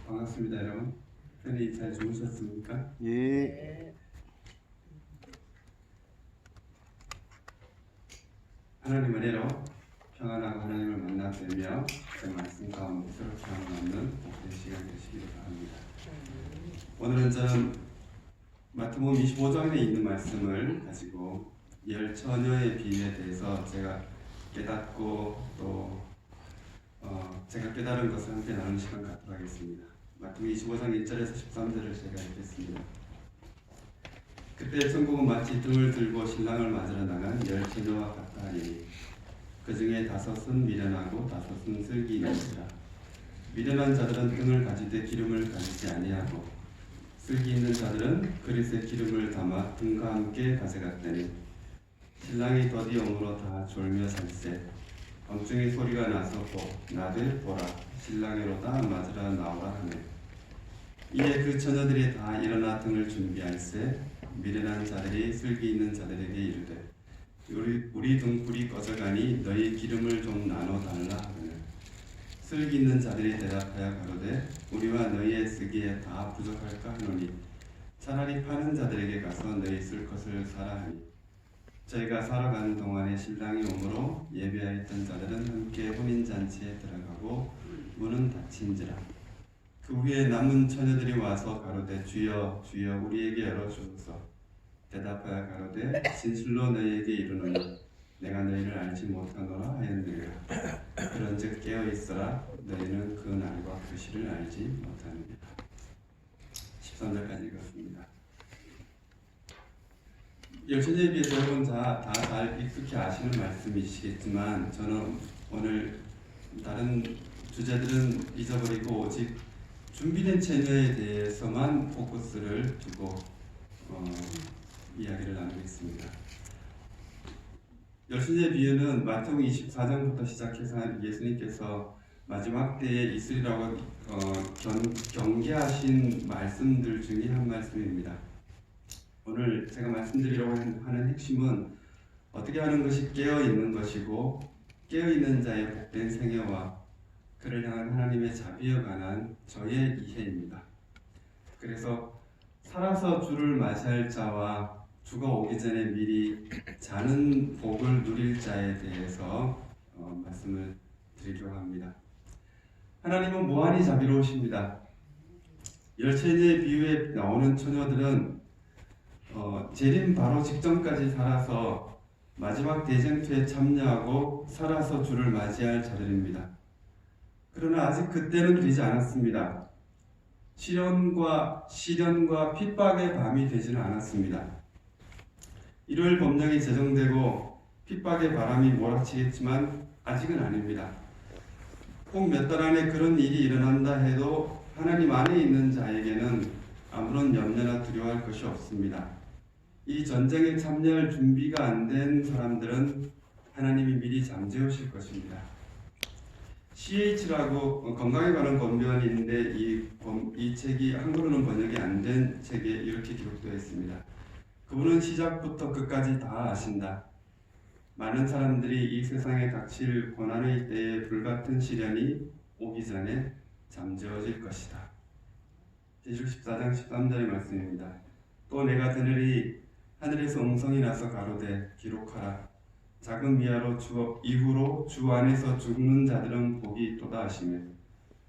반갑습니다, 여러분. 편히 잘 주무셨습니까? 예. 하나님 은혜로 평안하고 하나님을 만나뵈며 그 말씀 가운데 서로 평안을 얻는 복된 시간 되시기를 바랍니다. 오늘은 저는 마태복음 25장에 있는 말씀을 가지고 열 처녀의 비유에 대해서 제가 깨닫고 또 제가 깨달은 것을 함께 나누는 시간 갖도록 하겠습니다. 마태복음 25장 1절에서 13절을 제가 읽겠습니다. 그때 천국은 마치 등을 들고 신랑을 맞으러 나간 열 처녀와 같다 하리니 그 중에 5은 미련하고 5은 슬기 있는지라. 미련한 자들은 등을 가지되 기름을 가지지 아니하고 슬기 있는 자들은 그릇에 기름을 담아 등과 함께 가져갔더니 신랑이 더디 오므로 다 졸며 살세. 밤중에 소리가 나서 나들 보라 신랑이로다 맞으러 나오라 하네. 이에 그 처녀들이 다 일어나 등을 준비할세. 미련한 자들이 슬기 있는 자들에게 이르되 우리 등불이 꺼져가니 너희 기름을 좀 나눠 달라 하거늘. 슬기 있는 자들이 대답하여 가로되 우리와 너희의 쓰기에 다 부족할까 하노니 차라리 파는 자들에게 가서 너희 쓸 것을 사라 하니 저희가 살아가는 동안에 신랑이 오므로 예배하였던 자들은 함께 혼인잔치에 들어가고 문은 닫힌지라. 그 후에 남은 처녀들이 와서 가로되 주여 주여 우리에게 열어주소서. 대답하여 가로되 진실로 너희에게 이르노니 내가 너희를 알지 못하노라 하였느니라. 그런즉 깨어있어라 너희는 그 날과 그 시를 알지 못하느니라. 13절까지 읽었습니다. 열처녀에 비해서 여러분 다 잘 익숙히 아시는 말씀이시겠지만 저는 오늘 다른 주제들은 잊어버리고 오직 준비된 처녀에 대해서만 포커스를 두고 이야기를 나누겠습니다. 열처녀의 비유는 마태복음 24장부터 시작해서 예수님께서 마지막 때에 있으리라고 경계하신 말씀들 중에 한 말씀입니다. 오늘 제가 말씀드리려고 하는 핵심은 어떻게 하는 것이 깨어있는 것이고 깨어있는 자의 복된 생애와 그를 향한 하나님의 자비에 관한 저의 이해입니다. 그래서 살아서 주를 맞이할 자와 주가 오기 전에 미리 자는 복을 누릴 자에 대해서 말씀을 드리려고 합니다. 하나님은 무한히 자비로우십니다. 열처녀의 비유에 나오는 처녀들은 재림 바로 직전까지 살아서 마지막 대쟁투에 참여하고 살아서 주를 맞이할 자들입니다. 그러나 아직 그때는 되지 않았습니다. 시련과 핍박의 밤이 되지는 않았습니다. 일요일 법령이 제정되고 핍박의 바람이 몰아치겠지만 아직은 아닙니다. 꼭 몇 달 안에 그런 일이 일어난다 해도 하나님 안에 있는 자에게는 아무런 염려나 두려워할 것이 없습니다. 이 전쟁에 참여할 준비가 안 된 사람들은 하나님이 미리 잠재우실 것입니다. CH라고 건강에 관한 권면이 있는데 이 책이 한글로는 번역이 안 된 책에 이렇게 기록되어 있습니다. 그분은 시작부터 끝까지 다 아신다. 많은 사람들이 이 세상에 닥칠 고난의 때에 불같은 시련이 오기 전에 잠재워질 것이다. 제시록 14장 13절의 말씀입니다. 또 내가 들으리 하늘에서 음성이 나서 가로되 기록하라. 작은 미아로 이후로 주 안에서 죽는 자들은 복이 있도다 하시며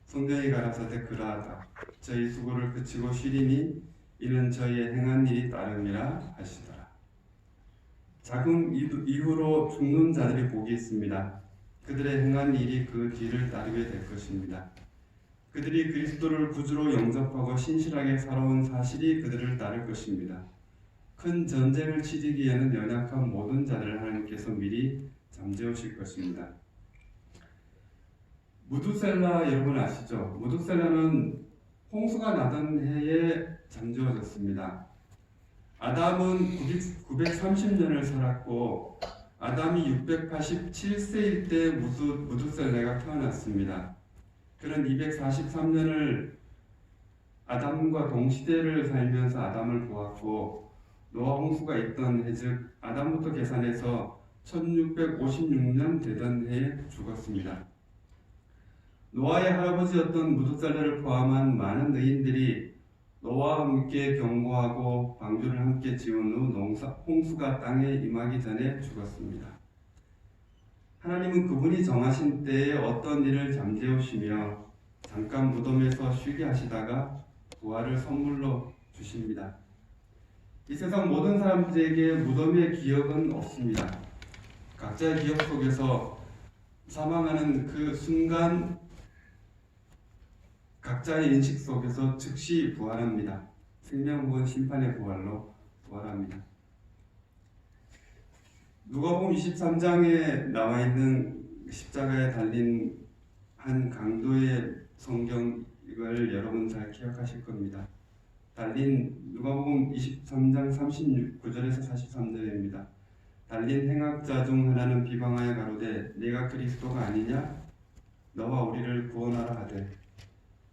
성경이 가라사대 그러하다. 저희 수고를 그치고 쉬리니 이는 저희의 행한 일이 따름이라 하시더라. 작은 이후로 죽는 자들이 복이 있습니다. 그들의 행한 일이 그 뒤를 따르게 될 것입니다. 그들이 그리스도를 구주로 영접하고 신실하게 살아온 사실이 그들을 따를 것입니다. 큰 전쟁을 치르기에는 연약한 모든 자들을 하나님께서 미리 잠재우실 것입니다. 무두셀라 여러분 아시죠? 무두셀라는 홍수가 나던 해에 잠재워졌습니다. 아담은 930년을 살았고 아담이 687세일 때 무두셀라가 태어났습니다. 그는 243년을 아담과 동시대를 살면서 아담을 보았고 노아 홍수가 있던 해즉 아담부터 계산해서 1656년 되던 해에 죽었습니다. 노아의 할아버지였던 무두살레를 포함한 많은 의인들이 노아와 함께 경고하고 방주를 함께 지은 후 홍수가 땅에 임하기 전에 죽었습니다. 하나님은 그분이 정하신 때에 어떤 일을 잠재우시며 잠깐 무덤에서 쉬게 하시다가 부활을 선물로 주십니다. 이 세상 모든 사람들에게 무덤의 기억은 없습니다. 각자의 기억 속에서 사망하는 그 순간 각자의 인식 속에서 즉시 부활합니다. 생명 혹은 심판의 부활로 부활합니다. 누가복음 23장에 나와 있는 십자가에 달린 한 강도의 성경을 여러분 잘 기억하실 겁니다. 달린 누가복음 23장 39절에서 43절입니다. 달린 행악자 중 하나는 비방하여 가로되 네가 그리스도가 아니냐? 너와 우리를 구원하라 하되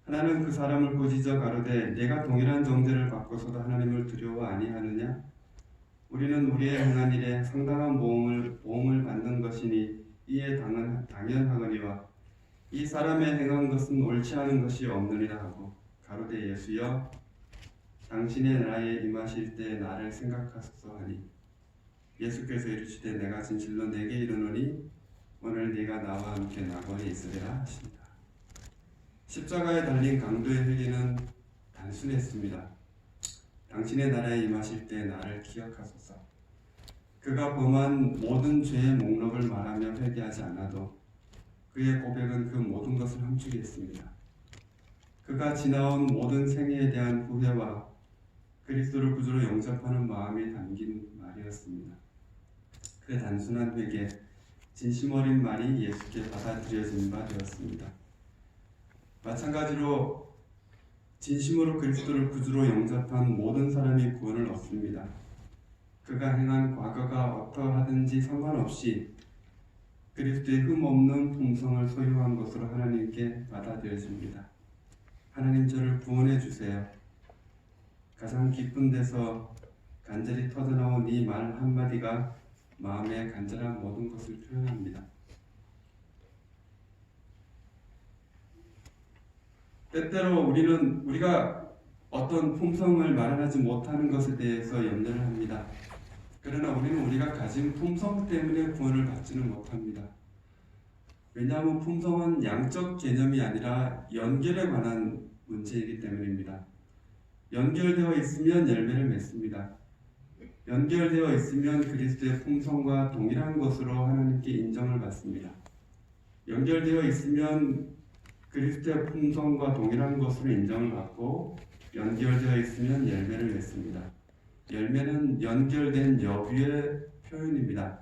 하나는 그 사람을 꾸짖어 가로되 네가 동일한 정죄를 받고서도 하나님을 두려워 아니하느냐? 우리는 우리의 행한 일에 상당한 보응을 받는 것이니 이에 당연하거니와 이 사람의 행한 것은 옳지 않은 것이 없느니라 하고 가로되 예수여 당신의 나라에 임하실 때 나를 생각하소서 하니 예수께서 이르시되 내가 진실로 내게 이르노니 오늘 네가 나와 함께 낙원에 있으리라 하십니다. 십자가에 달린 강도의 회개는 단순했습니다. 당신의 나라에 임하실 때 나를 기억하소서. 그가 범한 모든 죄의 목록을 말하며 회개하지 않아도 그의 고백은 그 모든 것을 함축이 했습니다. 그가 지나온 모든 생애에 대한 후회와 그리스도를 구주로 영접하는 마음이 담긴 말이었습니다. 그 단순한 회개, 진심 어린 말이 예수께 받아들여진 바 되었습니다. 마찬가지로 진심으로 그리스도를 구주로 영접한 모든 사람이 구원을 얻습니다. 그가 행한 과거가 어떠하든지 상관없이 그리스도의 흠없는 품성을 소유한 것으로 하나님께 받아들여집니다. 하나님 저를 구원해 주세요. 가장 깊은 데서 간절히 터져나온 이 말 한마디가 마음의 간절한 모든 것을 표현합니다. 때때로 우리가 어떤 품성을 마련하지 못하는 것에 대해서 염려를 합니다. 그러나 우리는 우리가 가진 품성 때문에 구원을 받지는 못합니다. 왜냐하면 품성은 양적 개념이 아니라 연결에 관한 문제이기 때문입니다. 연결되어 있으면 열매를 맺습니다. 연결되어 있으면 그리스도의 품성과 동일한 것으로 하나님께 인정을 받습니다. 연결되어 있으면 그리스도의 품성과 동일한 것으로 인정을 받고 연결되어 있으면 열매를 맺습니다. 열매는 연결된 여부의 표현입니다.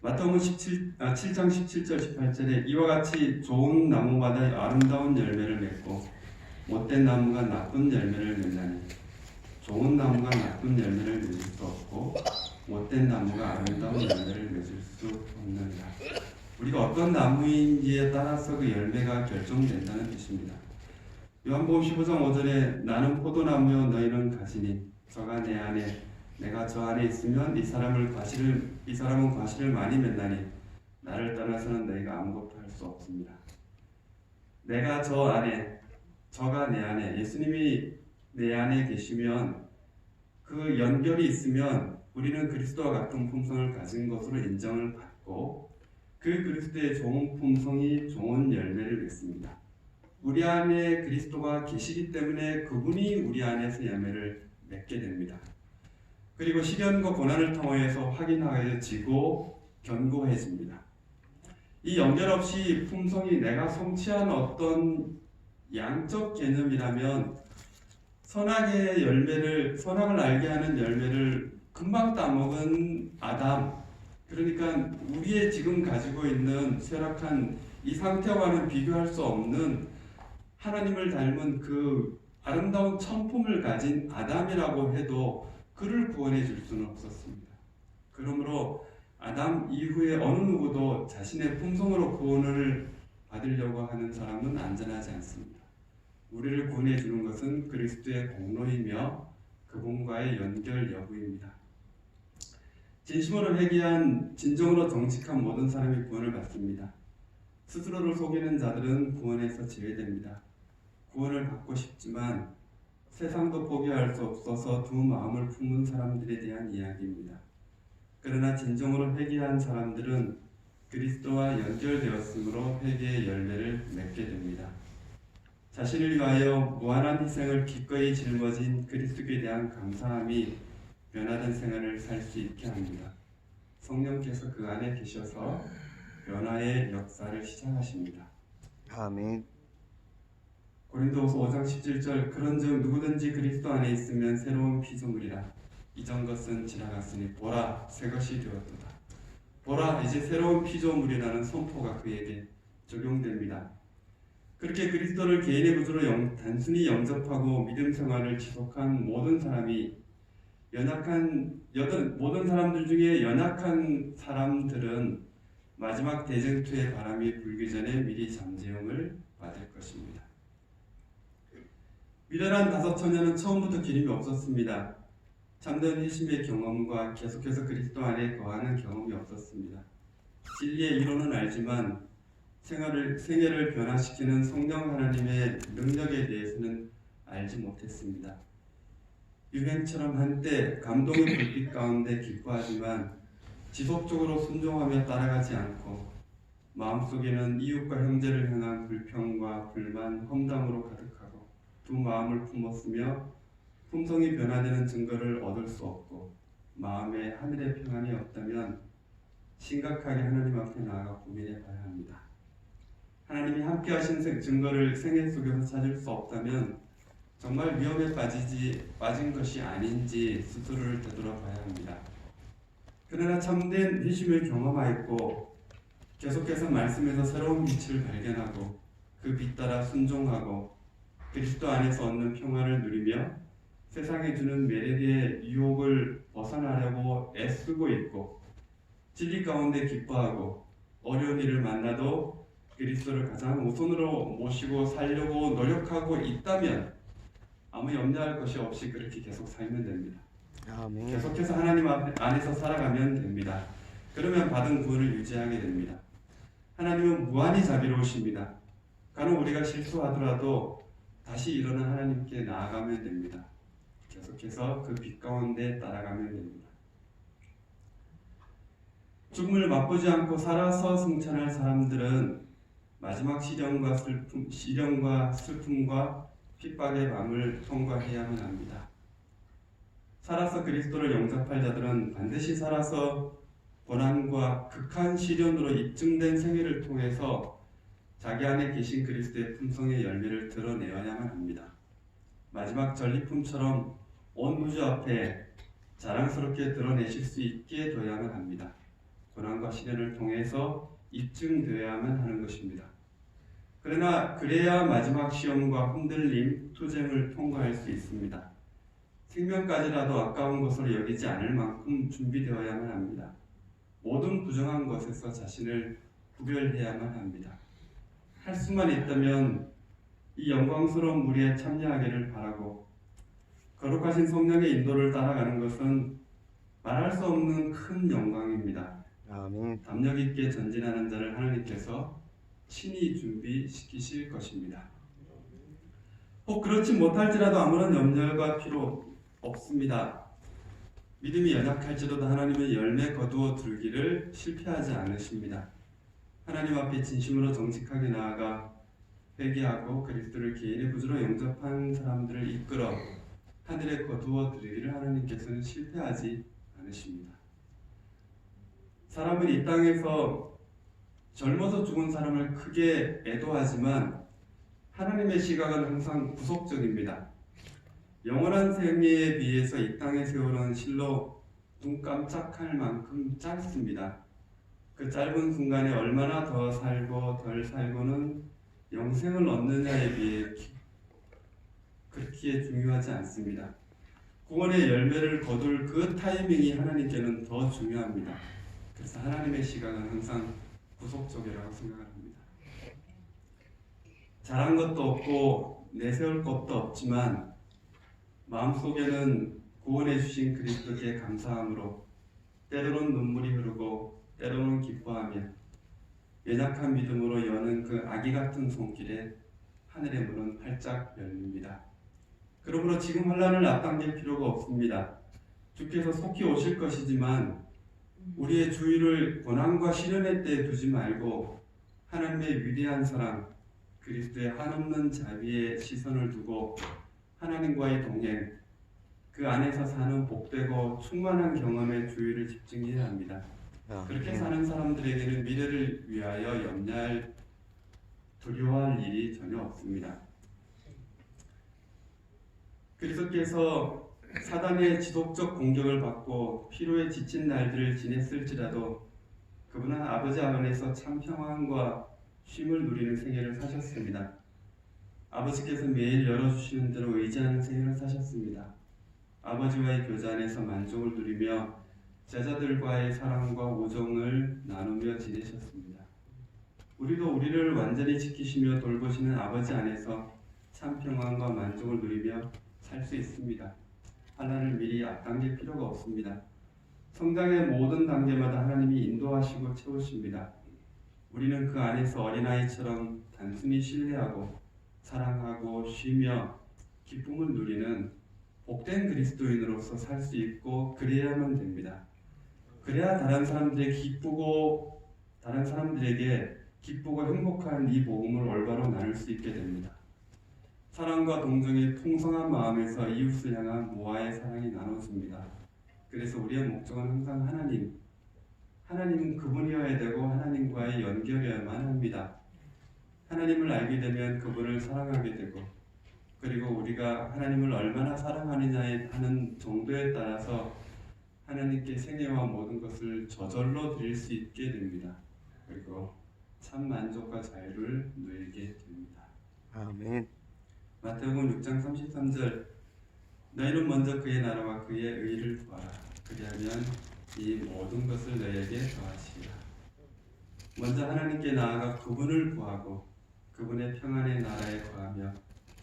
마태복음 7장 17절 18절에 이와 같이 좋은 나무마다 아름다운 열매를 맺고 못된 나무가 나쁜 열매를 맺나니 좋은 나무가 나쁜 열매를 맺을 수 없고 못된 나무가 아름다운 열매를 맺을 수 없느니라. 우리가 어떤 나무인지에 따라서 그 열매가 결정된다는 뜻입니다. 요한복음 15장 5절에 나는 포도나무요 너희는 가지니 저가 내 안에 내가 저 안에 있으면 이 사람은 과실을 많이 맺나니 나를 떠나서는 너희가 아무것도 할 수 없습니다. 내가 저 안에 저가 내 안에 예수님이 내 안에 계시면 그 연결이 있으면 우리는 그리스도와 같은 품성을 가진 것으로 인정을 받고 그 그리스도의 좋은 품성이 좋은 열매를 맺습니다. 우리 안에 그리스도가 계시기 때문에 그분이 우리 안에서 열매를 맺게 됩니다. 그리고 시련과 고난을 통해서 확인하여지고 견고해집니다. 이 연결 없이 품성이 내가 성취한 어떤 양적 개념이라면 선악을 알게 하는 열매를 금방 따먹은 아담, 그러니까 우리의 지금 가지고 있는 쇠락한 이 상태와는 비교할 수 없는 하나님을 닮은 그 아름다운 천품을 가진 아담이라고 해도 그를 구원해 줄 수는 없었습니다. 그러므로 아담 이후에 어느 누구도 자신의 품성으로 구원을 받으려고 하는 사람은 안전하지 않습니다. 우리를 구원해 주는 것은 그리스도의 공로이며 그분과의 연결 여부입니다. 진심으로 회개한 진정으로 정직한 모든 사람이 구원을 받습니다. 스스로를 속이는 자들은 구원에서 제외됩니다. 구원을 받고 싶지만 세상도 포기할 수 없어서 두 마음을 품은 사람들에 대한 이야기입니다. 그러나 진정으로 회개한 사람들은 그리스도와 연결되었으므로 회개의 열매를 맺게 됩니다. 자신을 위하여 무한한 희생을 기꺼이 짊어진 그리스도에 대한 감사함이 변화된 생활을 살 수 있게 합니다. 성령께서 그 안에 계셔서 변화의 역사를 시작하십니다. 아멘. 고린도후서 5장 17절 그런즉 누구든지 그리스도 안에 있으면 새로운 피조물이라 이전 것은 지나갔으니 보라 새 것이 되었도다. 보라 이제 새로운 피조물이라는 선포가 그에게 적용됩니다. 그렇게 그리스도를 개인의 구주로 단순히 영접하고 믿음 생활을 지속한 모든 사람이 모든 사람들 중에 연약한 사람들은 마지막 대쟁투의 바람이 불기 전에 미리 잠재움을 받을 것입니다. 미련한 다섯 처녀는 처음부터 기름이 없었습니다. 참된 회심의 경험과 계속해서 그리스도 안에 거하는 경험이 없었습니다. 진리의 이론은 알지만 생애를 변화시키는 성령 하나님의 능력에 대해서는 알지 못했습니다. 유행처럼 한때 감동의 불빛 가운데 기뻐하지만 지속적으로 순종하며 따라가지 않고 마음속에는 이웃과 형제를 향한 불평과 불만, 험담으로 가득하고 두 마음을 품었으며 품성이 변화되는 증거를 얻을 수 없고 마음에 하늘의 평안이 없다면 심각하게 하나님 앞에 나아가 고민해 봐야 합니다. 하나님이 함께 하신 증거를 생애 속에서 찾을 수 없다면 정말 위험에 빠진 것이 아닌지 스스로를 되돌아봐야 합니다. 그러나 참된 회심을 경험하였고 계속해서 말씀에서 새로운 빛을 발견하고 그 빛 따라 순종하고 그리스도 안에서 얻는 평화를 누리며 세상에 주는 매력의 유혹을 벗어나려고 애쓰고 있고 진리 가운데 기뻐하고 어려운 일을 만나도 그리스도를 가장 우선으로 모시고 살려고 노력하고 있다면 아무 염려할 것이 없이 그렇게 계속 살면 됩니다. 아멘. 계속해서 하나님 안에서 살아가면 됩니다. 그러면 받은 구원을 유지하게 됩니다. 하나님은 무한히 자비로우십니다. 간혹 우리가 실수하더라도 다시 일어나 하나님께 나아가면 됩니다. 계속해서 그 빛 가운데 따라가면 됩니다. 죽음을 맛보지 않고 살아서 승천할 사람들은 마지막 시련과 슬픔과 핍박의 밤을 통과해야만 합니다. 살아서 그리스도를 영접할 자들은 반드시 살아서 고난과 극한 시련으로 입증된 생애를 통해서 자기 안에 계신 그리스도의 품성의 열매를 드러내야만 합니다. 마지막 전리품처럼 온 우주 앞에 자랑스럽게 드러내실 수 있게 되어야만 합니다. 고난과 시련을 통해서 입증되어야만 하는 것입니다. 그러나 그래야 마지막 시험과 흔들림, 투쟁을 통과할 수 있습니다. 생명까지라도 아까운 것으로 여기지 않을 만큼 준비되어야만 합니다. 모든 부정한 것에서 자신을 구별해야만 합니다. 할 수만 있다면 이 영광스러운 무리에 참여하기를 바라고 거룩하신 성령의 인도를 따라가는 것은 말할 수 없는 큰 영광입니다. 아멘. 담력 있게 전진하는 자를 하나님께서 친히 준비시키실 것입니다. 혹 그렇지 못할지라도 아무런 염려가 필요 없습니다. 믿음이 연약할지라도 하나님의 열매 거두어 들기를 실패하지 않으십니다. 하나님 앞에 진심으로 정직하게 나아가 회개하고 그리스도를 개인의 구주로 영접한 사람들을 이끌어 하늘에 거두어 들기를 하나님께서는 실패하지 않으십니다. 사람은 이 땅에서 젊어서 죽은 사람을 크게 애도하지만 하나님의 시각은 항상 구속적입니다. 영원한 생애에 비해서 이 땅의 세월은 실로 눈 깜짝할 만큼 짧습니다. 그 짧은 순간에 얼마나 더 살고 덜 살고는 영생을 얻느냐에 비해 그렇게 중요하지 않습니다. 구원의 열매를 거둘 그 타이밍이 하나님께는 더 중요합니다. 그래서 하나님의 시각은 항상 구속적이라고 생각을 합니다. 잘한 것도 없고 내세울 것도 없지만 마음속에는 구원해 주신 그리스도께 감사함으로 때로는 눈물이 흐르고 때로는 기뻐하며 연약한 믿음으로 여는 그 아기 같은 손길에 하늘의 문은 활짝 열립니다. 그러므로 지금 환란을 앞당길 필요가 없습니다. 주께서 속히 오실 것이지만 우리의 주의를 고난과 시련의 때에 두지 말고 하나님의 위대한 사랑, 그리스도의 한없는 자비에 시선을 두고 하나님과의 동행, 그 안에서 사는 복되고 충만한 경험에 주의를 집중해야 합니다. 그렇게 사는 사람들에게는 미래를 위하여 염려할, 두려워할 일이 전혀 없습니다. 그리스도께서 사단의 지속적 공격을 받고 피로에 지친 날들을 지냈을지라도 그분은 아버지 안에서 참 평안과 쉼을 누리는 생애를 사셨습니다. 아버지께서 매일 열어주시는 대로 의지하는 생애를 사셨습니다. 아버지와의 교제 안에서 만족을 누리며 제자들과의 사랑과 우정을 나누며 지내셨습니다. 우리도 우리를 완전히 지키시며 돌보시는 아버지 안에서 참 평안과 만족을 누리며 살 수 있습니다. 환난을 미리 앞당길 필요가 없습니다. 성장의 모든 단계마다 하나님이 인도하시고 채우십니다. 우리는 그 안에서 어린아이처럼 단순히 신뢰하고 사랑하고 쉬며 기쁨을 누리는 복된 그리스도인으로서 살 수 있고 그래야만 됩니다. 그래야 다른 사람들에게 기쁘고 행복한 이 복음을 올바로 나눌 수 있게 됩니다. 사랑과 동정의 풍성한 마음에서 이웃을 향한 모아의 사랑이 나눠집니다. 그래서 우리의 목적은 항상 하나님은 그분이어야 되고 하나님과의 연결이어야만 합니다. 하나님을 알게 되면 그분을 사랑하게 되고, 그리고 우리가 하나님을 얼마나 사랑하느냐에 하는 정도에 따라서 하나님께 생애와 모든 것을 저절로 드릴 수 있게 됩니다. 그리고 참 만족과 자유를 누리게 됩니다. 아멘. 마태복음 6장 33절, 너희는 먼저 그의 나라와 그의 의를 구하라. 그리하면 이 모든 것을 너희에게 더하시리라. 먼저 하나님께 나아가 그분을 구하고 그분의 평안의 나라에 거하며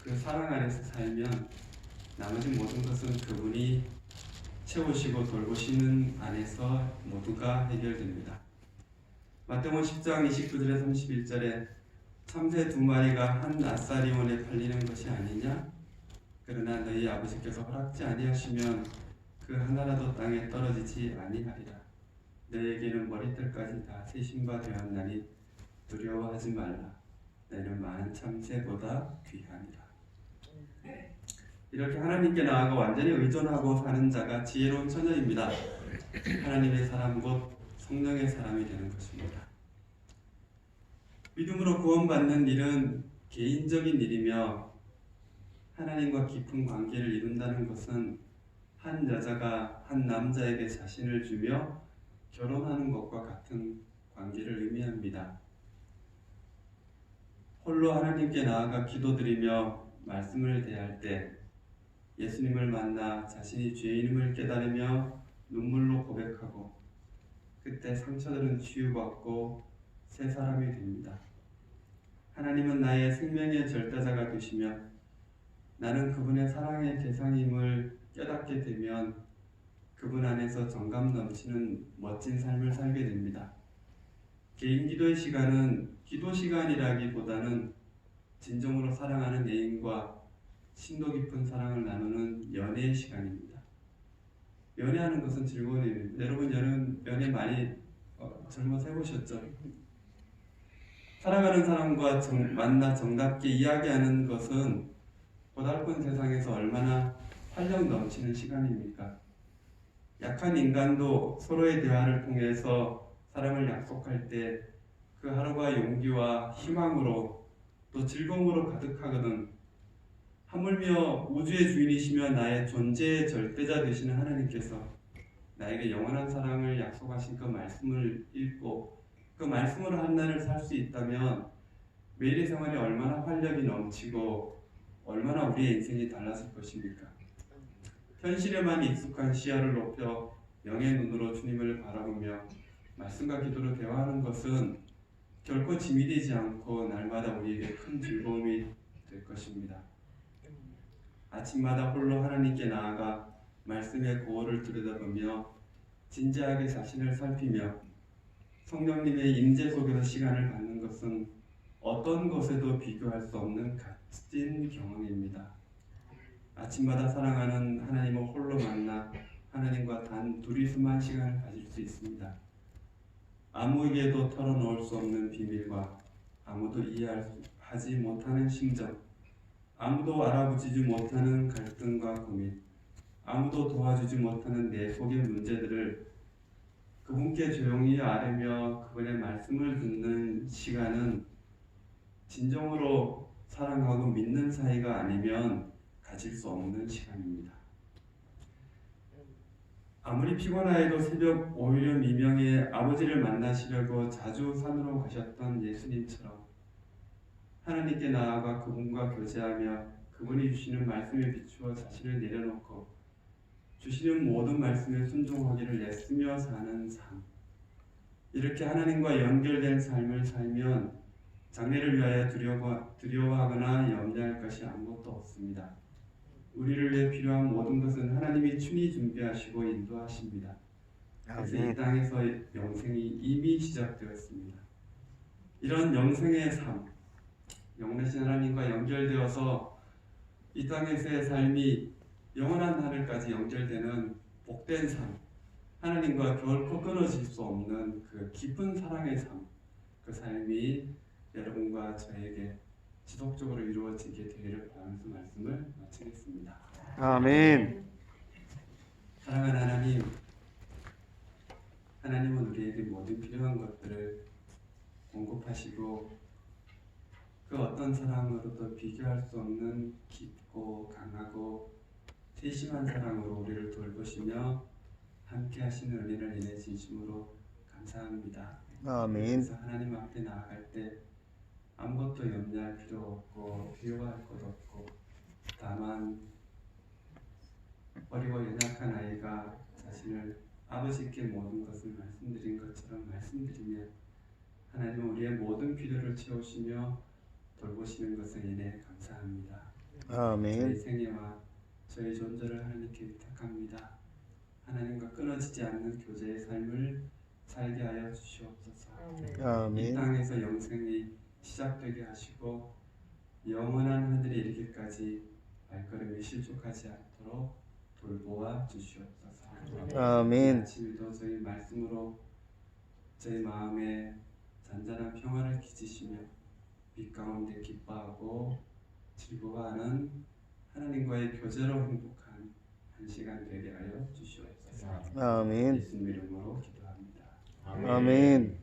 그 사랑 안에서 살면 나머지 모든 것은 그분이 채우시고 돌보시는 안에서 모두가 해결됩니다. 마태복음 10장 29절에 31절에 참새 2마리가 한 아사리온에 팔리는 것이 아니냐? 그러나 너희 아버지께서 허락지 아니하시면 그 하나라도 땅에 떨어지지 아니하리라. 너희에게는 머리털까지 다 세신바 되었나니 두려워하지 말라. 너희는 많은 참새보다 귀하니라. 이렇게 하나님께 나아가 완전히 의존하고 사는 자가 지혜로운 처녀입니다. 하나님의 사람 곧 성령의 사람이 되는 것입니다. 믿음으로 구원받는 일은 개인적인 일이며 하나님과 깊은 관계를 이룬다는 것은 한 여자가 한 남자에게 자신을 주며 결혼하는 것과 같은 관계를 의미합니다. 홀로 하나님께 나아가 기도드리며 말씀을 대할 때 예수님을 만나 자신이 죄인임을 깨달으며 눈물로 고백하고 그때 상처들은 치유받고 새 사람이 됩니다. 하나님은 나의 생명의 절대자가 되시며 나는 그분의 사랑의 대상임을 깨닫게 되면 그분 안에서 정감 넘치는 멋진 삶을 살게 됩니다. 개인 기도의 시간은 기도 시간이라기보다는 진정으로 사랑하는 애인과 심도 깊은 사랑을 나누는 연애의 시간입니다. 연애하는 것은 즐거운 일입니다. 여러분 연애 많이 젊어서 해보셨죠? 사랑하는 사람과 만나 정답게 이야기하는 것은 고달픈 세상에서 얼마나 활력 넘치는 시간입니까? 약한 인간도 서로의 대화를 통해서 사랑을 약속할 때 그 하루가 용기와 희망으로 또 즐거움으로 가득하거든. 하물며 우주의 주인이시며 나의 존재의 절대자 되시는 하나님께서 나에게 영원한 사랑을 약속하신 그 말씀을 읽고 그 말씀으로 한 날을 살 수 있다면 매일의 생활이 얼마나 활력이 넘치고 얼마나 우리의 인생이 달라질 것입니까? 현실에만 익숙한 시야를 높여 영의 눈으로 주님을 바라보며 말씀과 기도로 대화하는 것은 결코 짐이 되지 않고 날마다 우리에게 큰 즐거움이 될 것입니다. 아침마다 홀로 하나님께 나아가 말씀의 고어를 들여다보며 진지하게 자신을 살피며 성령님의 임재 속에서 시간을 갖는 것은 어떤 것에도 비교할 수 없는 값진 경험입니다. 아침마다 사랑하는 하나님을 홀로 만나 하나님과 단 둘이서만 시간을 가질 수 있습니다. 아무에게도 털어놓을 수 없는 비밀과 아무도 이해하지 못하는 심정, 아무도 알아보지 못하는 갈등과 고민, 아무도 도와주지 못하는 내 속의 문제들을 그분께 조용히 아뢰며 그분의 말씀을 듣는 시간은 진정으로 사랑하고 믿는 사이가 아니면 가질 수 없는 시간입니다. 아무리 피곤하여도 새벽 오히려 미명에 아버지를 만나시려고 자주 산으로 가셨던 예수님처럼 하나님께 나아가 그분과 교제하며 그분이 주시는 말씀에 비추어 자신을 내려놓고 주시는 모든 말씀에 순종하기를 애쓰며 사는 삶, 이렇게 하나님과 연결된 삶을 살면 장래를 위하여 두려워하거나 염려할 것이 아무것도 없습니다. 우리를 위해 필요한 모든 것은 하나님이 친히 준비하시고 인도하십니다. 그래서 이 땅에서 영생이 이미 시작되었습니다. 이런 영생의 삶, 영원하신 하나님과 연결되어서 이 땅에서의 삶이 영원한 하늘까지 연결되는 복된 삶, 하나님과 결코 끊어질 수 없는 그 깊은 사랑의 삶, 그 삶이 여러분과 저에게 지속적으로 이루어지게 되기를 바라면서 말씀을 마치겠습니다. 아멘. 사랑하는 하나님, 하나님은 우리에게 모든 필요한 것들을 공급하시고 그 어떤 사랑으로도 비교할 수 없는 깊고 강하고 세심한 사랑으로 우리를 돌보시며 함께 하시는 은혜를 인해 진심으로 감사합니다. 아멘. 그래서 하나님 앞에 나아갈 때 아무것도 염려할 필요 없고 두려워할 것 없고 다만 어리고 연약한 아이가 자신을 아버지께 모든 것을 말씀드린 것처럼 말씀드리며 하나님은 우리의 모든 필요를 채우시며 돌보시는 것을 인해 감사합니다. 아멘. 저희 생애와 저희 존재를 하나님께 부탁합니다. 하나님과 끊어지지 않는 교제의 삶을 살게 하여 주시옵소서. 이 아멘. 땅에서 영생이 시작되게 하시고 영원한 하늘에 이르기까지 발걸음이 실족하지 않도록 돌보아 주시옵소서. 아멘. 아침에도 저희 말씀으로 저희 마음에 잔잔한 평화를 끼치시며 빛 가운데 기뻐하고 즐거워하는 하나님과의 교제로 행복한 한 시간 되게 하여 주시옵소서. 아멘. 예수님 이름으로 기도합니다. 아멘.